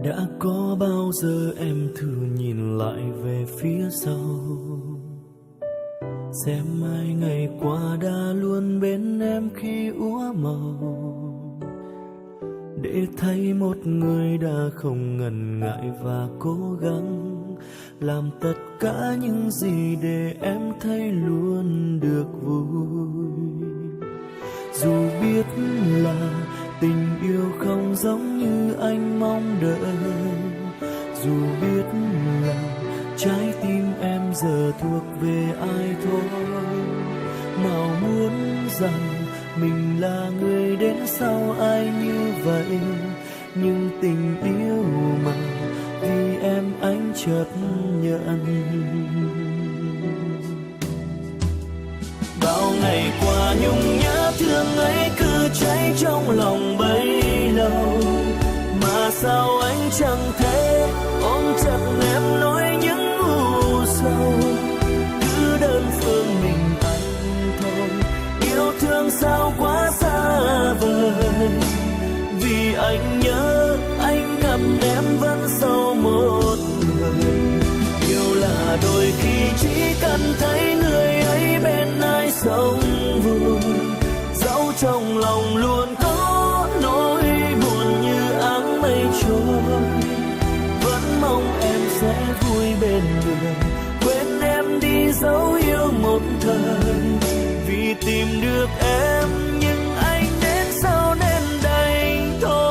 Đã có bao giờ em thử nhìn lại về phía sau, xem ai ngày qua đã luôn bên em khi úa màu, để thấy một người đã không ngần ngại và cố gắng làm tất cả những gì để em thấy luôn được vui. Dù biết là tình yêu không giống như anh mong đợi, dù biết là trái tim em giờ thuộc về ai thôi, nào muốn rằng mình là người đến sau ai như vậy, nhưng tình yêu mà vì em anh chấp nhận. Bao ngày qua nhung nhớ thương ấy cứ cháy trong lòng bấy lâu, mà sao anh chẳng thể ôm chặt em nói những u sầu. Cứ đơn phương mình anh thôi, yêu thương sao quá xa vời, vì anh nhớ anh gặp em vẫn sau một người. Yêu là đôi khi chỉ cần thấy người ấy bên ai sống vui, dẫu trong lòng luôn có nỗi buồn như áng mây trôi. Vẫn mong em sẽ vui bên người, quên em đi dấu yêu một thời, vì tìm được em nhưng anh đến sau nên đành thôi.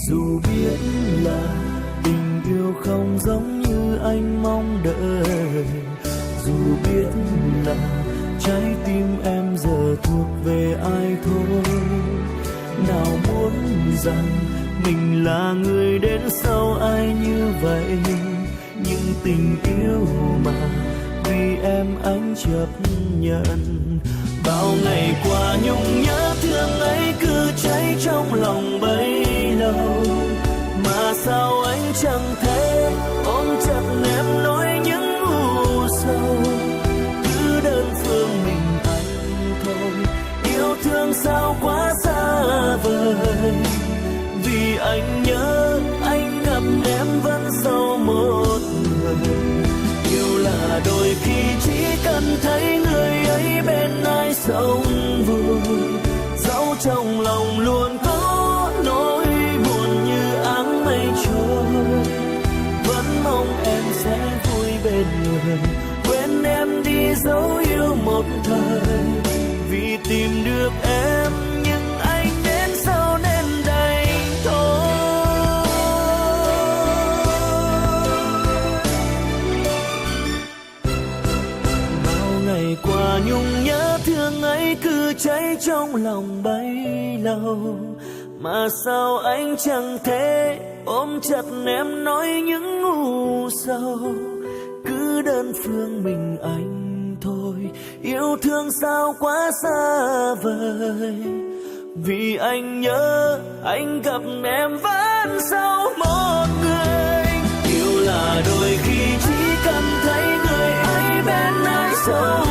Dù biết là tình yêu không giống như anh mong đợi, dù biết là trái tim em giờ thuộc về ai thôi, nào muốn rằng mình là người đến sau ai như vậy, nhưng tình yêu mà vì em anh chấp nhận. Bao ngày qua nhung nhớ thương ấy cứ cháy trong lòng bấy lâu, mà sao anh chẳng thể ôm chặt em nói những u sầu. Cứ đơn phương mình anh thôi, yêu thương sao quá xa vời, vì anh nhớ anh gặp em vẫn sau một người. Yêu là đôi khi chỉ cần thấy người ấy bên ai sống vui, dẫu trong lòng luôn có nỗi buồn như áng mây trôi. Vẫn mong em sẽ vui bên người, quên em đi dấu yêu một thời, vì tìm được em nhưng anh đến sau nên đành thôi. Ngày qua nhung nhớ thương ấy cứ cháy trong lòng bấy lâu, mà sao anh chẳng thể ôm chặt em nói những u sầu. Cứ đơn phương mình anh thôi, yêu thương sao quá xa vời, vì anh nhớ anh gặp em vẫn sau một người. Yêu là đôi khi chỉ cần thấy người ấy bên ai sống